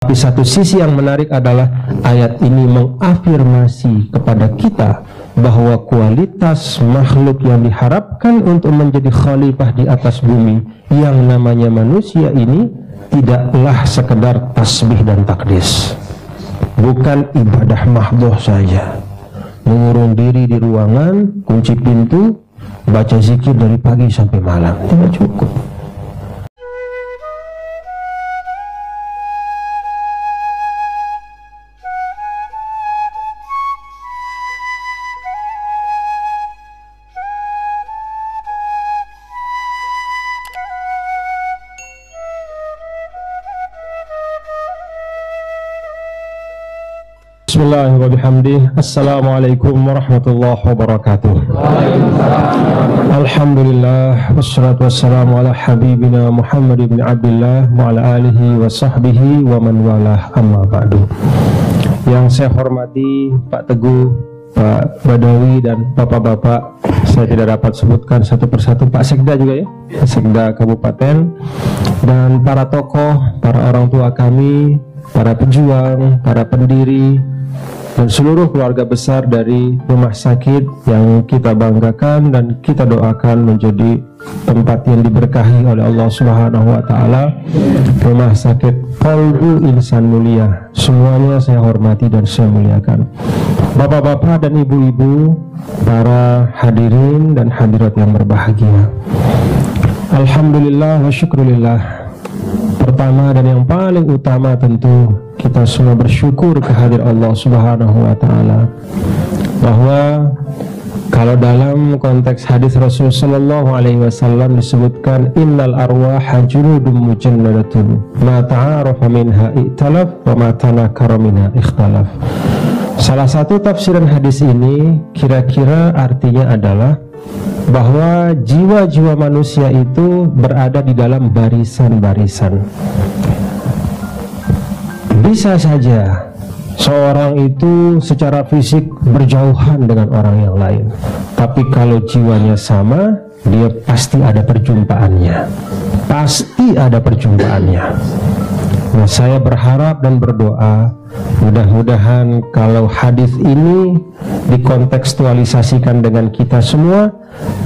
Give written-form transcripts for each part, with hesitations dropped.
Di satu sisi yang menarik adalah ayat ini mengafirmasi kepada kita bahwa kualitas makhluk yang diharapkan untuk menjadi khalifah di atas bumi yang namanya manusia ini tidaklah sekedar tasbih dan takdis, bukan ibadah mahdhah saja, mengurung diri di ruangan, kunci pintu, baca zikir dari pagi sampai malam, tidak cukup. Bismillahirrahmanirrahim. Assalamualaikum warahmatullahi wabarakatuh. Alhamdulillah wassalatu wassalamu ala habibina Muhammad ibn Abdullah wa ala alihi wa sahbihi wa man walah, amma ba'du. Yang saya hormati Pak Teguh, Pak Badawi dan Bapak-bapak, saya tidak dapat sebutkan satu persatu, Pak Sekda juga ya, Sekda Kabupaten, dan para tokoh, para orang tua kami, para pejuang, para pendiri, dan seluruh keluarga besar dari rumah sakit yang kita banggakan dan kita doakan menjadi tempat yang diberkahi oleh Allah Subhanahu wa Ta'ala, Rumah Sakit Qalbu Insan Mulia. Semuanya saya hormati dan saya muliakan. Bapak-bapak dan ibu-ibu, para hadirin dan hadirat yang berbahagia, alhamdulillah wa syukurillah. Pertama dan yang paling utama tentu kita semua bersyukur kehadirat Allah Subhanahu wa Ta'ala, bahwa kalau dalam konteks hadis Rasul sallallahu alaihi wasallam disebutkan innal arwaha junudun mujannadatun ma ta'arafa minha i'talaf wa ma tanakara minha ikhtalaf. Salah satu tafsiran hadis ini kira-kira artinya adalah bahwa jiwa-jiwa manusia itu berada di dalam barisan-barisan. Bisa saja seorang itu secara fisik berjauhan dengan orang yang lain, tapi kalau jiwanya sama, dia pasti ada perjumpaannya. Pasti ada perjumpaannya. Nah, saya berharap dan berdoa mudah-mudahan kalau hadis ini dikontekstualisasikan dengan kita semua,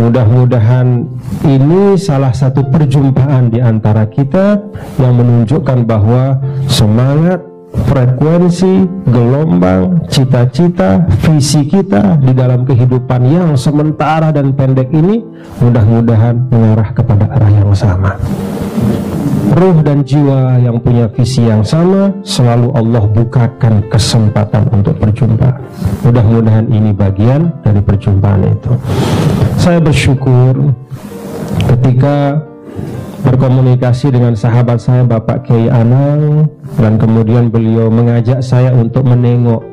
mudah-mudahan ini salah satu perjumpaan di antara kita yang menunjukkan bahwa semangat, frekuensi, gelombang, cita-cita, visi kita di dalam kehidupan yang sementara dan pendek ini mudah-mudahan mengarah kepada arah yang sama. Ruh dan jiwa yang punya visi yang sama selalu Allah bukakan kesempatan untuk berjumpa. Mudah-mudahan ini bagian dari perjumpaan itu. Saya bersyukur ketika berkomunikasi dengan sahabat saya Bapak Kiai Anang, dan kemudian beliau mengajak saya untuk menengok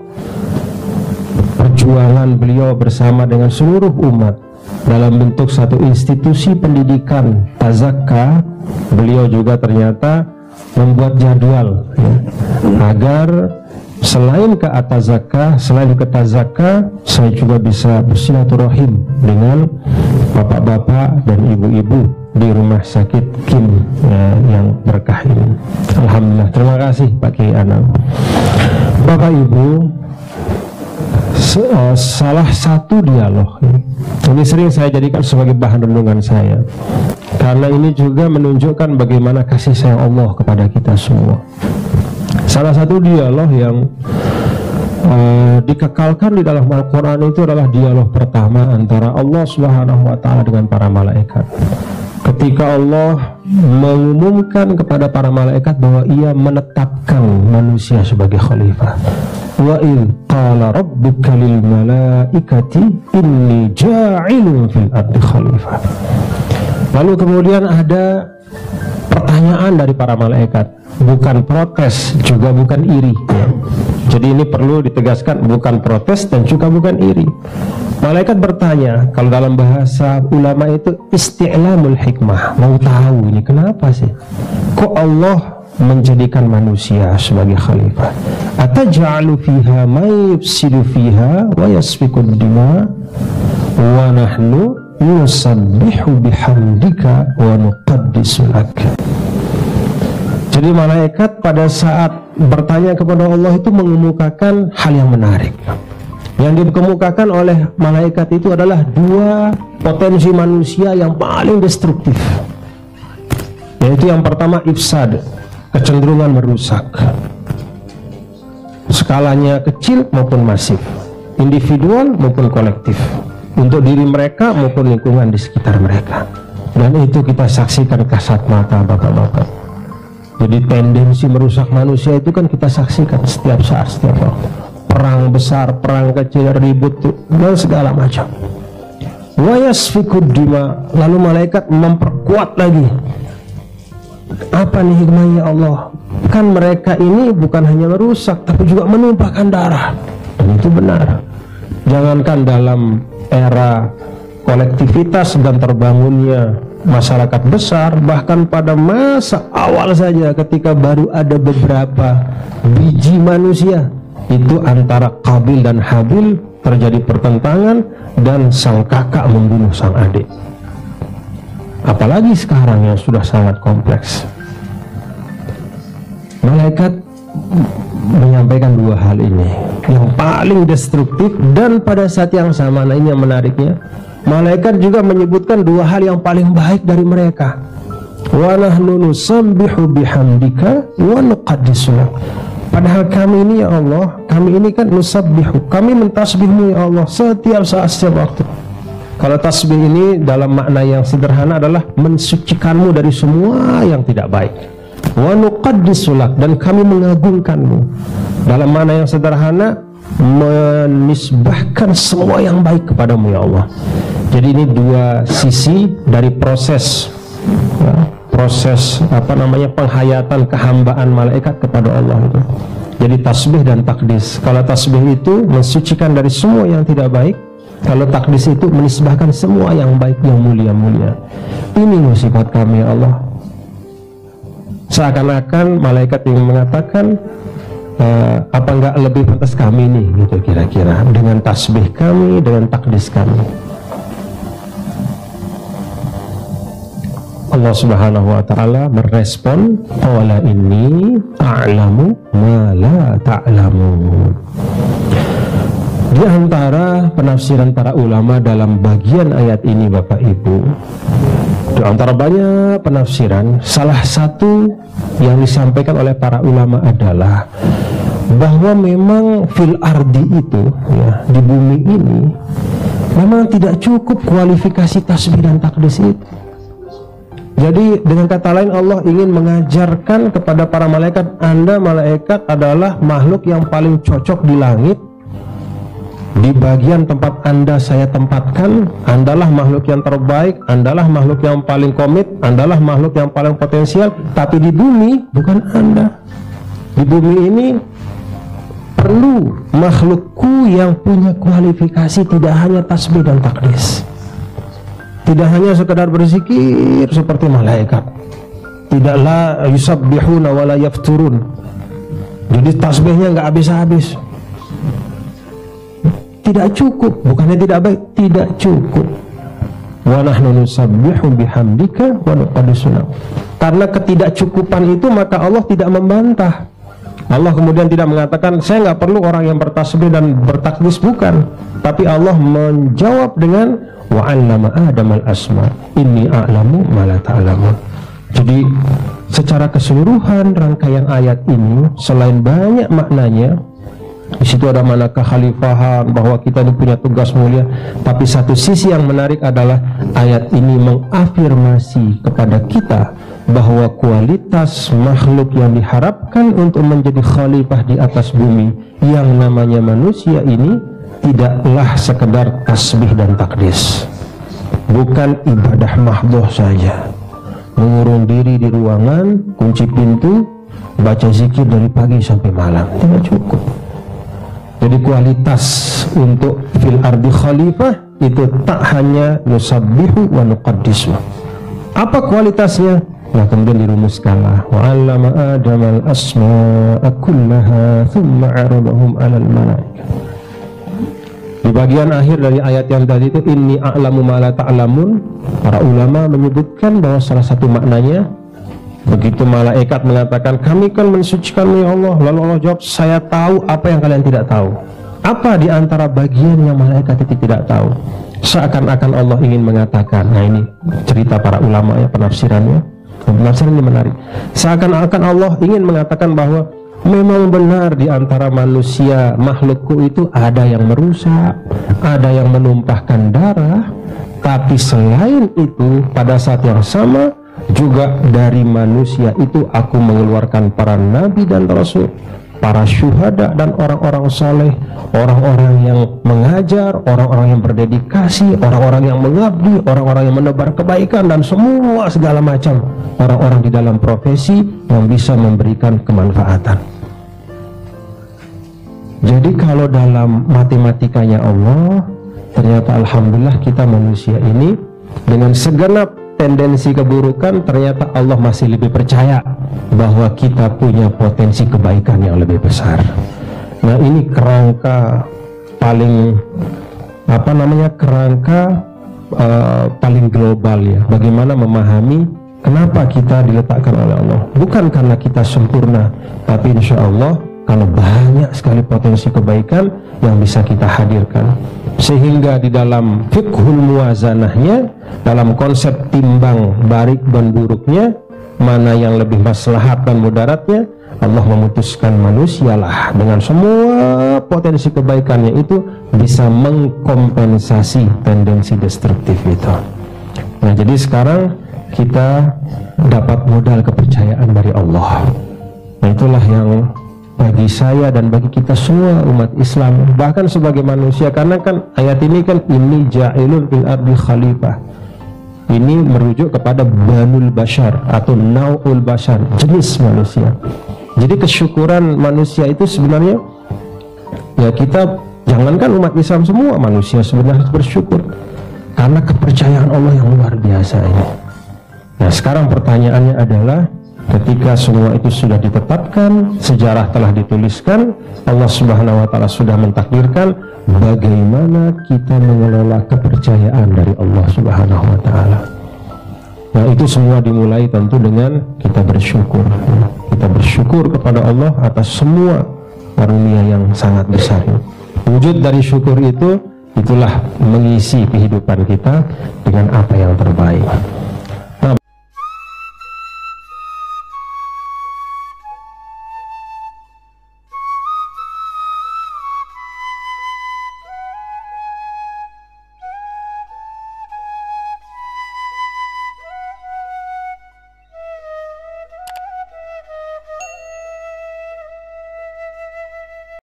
perjuangan beliau bersama dengan seluruh umat dalam bentuk satu institusi pendidikan tazakka. Beliau juga ternyata membuat jadwal ya, agar selain ke atazakka, selain ke tazakka, saya juga bisa bersilaturahim dengan bapak-bapak dan ibu-ibu di rumah sakit Kim yang berkah ini. Alhamdulillah, terima kasih Pak Kiai Anang. Bapak Ibu, salah satu dialog ini sering saya jadikan sebagai bahan renungan saya, karena ini juga menunjukkan bagaimana kasih sayang Allah kepada kita semua. Salah satu dialog yang dikekalkan di dalam Al-Quran itu adalah dialog pertama antara Allah Subhanahu wa Ta'ala dengan para malaikat. Ketika Allah mengumumkan kepada para malaikat bahwa ia menetapkan manusia sebagai khalifah. Wa idh qala rabbuka lil malaikati inni ja'ilun fil ardi khalifah. Lalu kemudian ada pertanyaan dari para malaikat, bukan protes juga bukan iri ya. Jadi ini perlu ditegaskan, bukan protes dan juga bukan iri. Malaikat bertanya, kalau dalam bahasa ulama itu isti'lamul hikmah, mau tahu ini kenapa sih kok Allah menjadikan manusia sebagai khalifah. Ataj'alu fiha may yufsidu fiha wa yasfikud dima wa nahnu nusabbihu bihamdika wa nuqaddisu lak. Jadi malaikat pada saat bertanya kepada Allah itu mengemukakan hal yang menarik. Yang dikemukakan oleh malaikat itu adalah dua potensi manusia yang paling destruktif, yaitu yang pertama ifsad, kecenderungan merusak, skalanya kecil maupun masif, individual maupun kolektif, untuk diri mereka maupun lingkungan di sekitar mereka. Dan itu kita saksikan kasat mata, bapak-bapak. Jadi tendensi merusak manusia itu kan kita saksikan setiap saat, setiap waktu. Perang besar, perang kecil, ribut dan segala macam. Wa yasfikud dima, lalu malaikat memperkuat lagi. Apa nih hikmahnya Allah? Kan mereka ini bukan hanya merusak, tapi juga menumpahkan darah. Dan itu benar. Jangankan dalam era kolektivitas dan terbangunnya masyarakat besar, bahkan pada masa awal saja ketika baru ada beberapa biji manusia, itu antara Qabil dan Habil terjadi pertentangan dan sang kakak membunuh sang adik. Apalagi sekarang yang sudah sangat kompleks. Malaikat menyampaikan dua hal ini yang paling destruktif, dan pada saat yang sama, nah ini yang menariknya, malaikat juga menyebutkan dua hal yang paling baik dari mereka. Wa nahnu nusabbihu bihamdika wa nuqaddisu lak. Padahal kami ini ya Allah, kami ini kan nusabbihu, kami mentasbihmu ya Allah setiap saat, setiap waktu. Kalau tasbih ini dalam makna yang sederhana adalah mensucikanmu dari semua yang tidak baik. Wa nuqaddisu lak, dan kami mengagungkanmu. Dalam makna yang sederhana, menisbahkan semua yang baik kepadamu ya Allah. Jadi ini dua sisi dari proses proses penghayatan kehambaan malaikat kepada Allah itu. Jadi tasbih dan takdis. Kalau tasbih itu mensucikan dari semua yang tidak baik, kalau takdis itu menisbahkan semua yang baik, yang mulia-mulia. Ini sifat kami ya Allah. Seakan-akan malaikat yang mengatakan, apa enggak lebih pantas kami nih, gitu kira-kira, dengan tasbih kami, dengan takdis kami. Allah Subhanahu wa ta'ala merespon, qala inni a'lamu ma la ta'lamun. Di antara penafsiran para ulama dalam bagian ayat ini, Bapak Ibu, di antara banyak penafsiran, salah satu yang disampaikan oleh para ulama adalah bahwa memang fil ardi itu, ya, di bumi ini memang tidak cukup kualifikasi tasbih dan takdis itu. Jadi dengan kata lain, Allah ingin mengajarkan kepada para malaikat, Anda malaikat adalah makhluk yang paling cocok di langit. Di bagian tempat Anda saya tempatkan, Andalah makhluk yang terbaik, Andalah makhluk yang paling komit, Andalah makhluk yang paling potensial. Tapi di bumi bukan Anda. Di bumi ini perlu makhlukku yang punya kualifikasi, tidak hanya tasbih dan takdis, tidak hanya sekedar berzikir seperti malaikat, tidaklah yusabbihuna wa la yafturun. Jadi tasbihnya nggak habis-habis. Tidak cukup, bukannya tidak baik, tidak cukup. Wa nahnu nusabbihu bihamdika wa nuqaddisu lak. Karena ketidakcukupan itu, maka Allah tidak membantah. Allah kemudian tidak mengatakan saya nggak perlu orang yang bertasbih dan bertakdis, bukan. Tapi Allah menjawab dengan wa 'allama Adam al-asma inni a'lamu ma la ta'lamun. Jadi secara keseluruhan rangkaian ayat ini, selain banyak maknanya, di situ ada makna kekhalifahan, bahwa kita ini punya tugas mulia, tapi satu sisi yang menarik adalah ayat ini mengafirmasi kepada kita bahwa kualitas makhluk yang diharapkan untuk menjadi khalifah di atas bumi yang namanya manusia ini tidaklah sekedar tasbih dan takdis, bukan ibadah mahdhah saja, mengurung diri di ruangan, kunci pintu, baca zikir dari pagi sampai malam, tidak cukup. Jadi kualitas untuk fil ardi khalifah itu tak hanya nusabbihu wa nuqaddisu. Apa kualitasnya? Nah, kemudian dirumuskanlah wa 'allama Adam al-asma'a kullaha thumma 'aradahum 'alal malaikah. Di bagian akhir dari ayat yang tadi itu, inni a'lamu ma la ta'lamun, para ulama menyebutkan bahwa salah satu maknanya Begitu malaikat mengatakan, kami kan mensucikanmu ya Allah, lalu Allah jawab, saya tahu apa yang kalian tidak tahu. Apa di antara bagian yang malaikat itu tidak tahu? Seakan-akan Allah ingin mengatakan, nah ini cerita para ulama ya, penafsirannya. Penafsiran ini menarik. Seakan-akan Allah ingin mengatakan bahwa memang benar di antara manusia makhlukku itu ada yang merusak, ada yang menumpahkan darah, tapi selain itu pada saat yang sama juga dari manusia itu aku mengeluarkan para nabi dan rasul, para syuhada dan orang-orang soleh, orang-orang yang mengajar, orang-orang yang berdedikasi, orang-orang yang mengabdi, orang-orang yang menebar kebaikan, dan semua segala macam orang-orang di dalam profesi yang bisa memberikan kemanfaatan. Jadi kalau dalam matematikanya Allah, ternyata alhamdulillah kita manusia ini dengan segenap tendensi keburukan, ternyata Allah masih lebih percaya bahwa kita punya potensi kebaikan yang lebih besar. Nah, ini kerangka paling paling global ya, bagaimana memahami kenapa kita diletakkan oleh Allah. Bukan karena kita sempurna, tapi insya Allah kalau banyak sekali potensi kebaikan yang bisa kita hadirkan. Sehingga di dalam fiqhul muwazanahnya, dalam konsep timbang baik dan buruknya, mana yang lebih maslahat dan mudaratnya, Allah memutuskan manusialah dengan semua potensi kebaikannya itu bisa mengkompensasi tendensi destruktif itu. Nah, jadi sekarang kita dapat modal kepercayaan dari Allah. Nah, itulah yang bagi saya dan bagi kita semua umat Islam, bahkan sebagai manusia, karena kan ayat ini kan ini ja'ilun fil ardi khalifah, ini merujuk kepada banul bashar atau nau'ul bashar, jenis manusia. Jadi kesyukuran manusia itu sebenarnya ya, kita jangankan umat Islam, semua manusia sebenarnya bersyukur karena kepercayaan Allah yang luar biasa ini. Nah, sekarang pertanyaannya adalah, ketika semua itu sudah ditetapkan, sejarah telah dituliskan, Allah Subhanahu wa Ta'ala sudah mentakdirkan, bagaimana kita mengelola kepercayaan dari Allah Subhanahu wa Ta'ala. Nah, itu semua dimulai tentu dengan kita bersyukur. Kita bersyukur kepada Allah atas semua karunia yang sangat besar. Wujud dari syukur itu, itulah mengisi kehidupan kita dengan apa yang terbaik.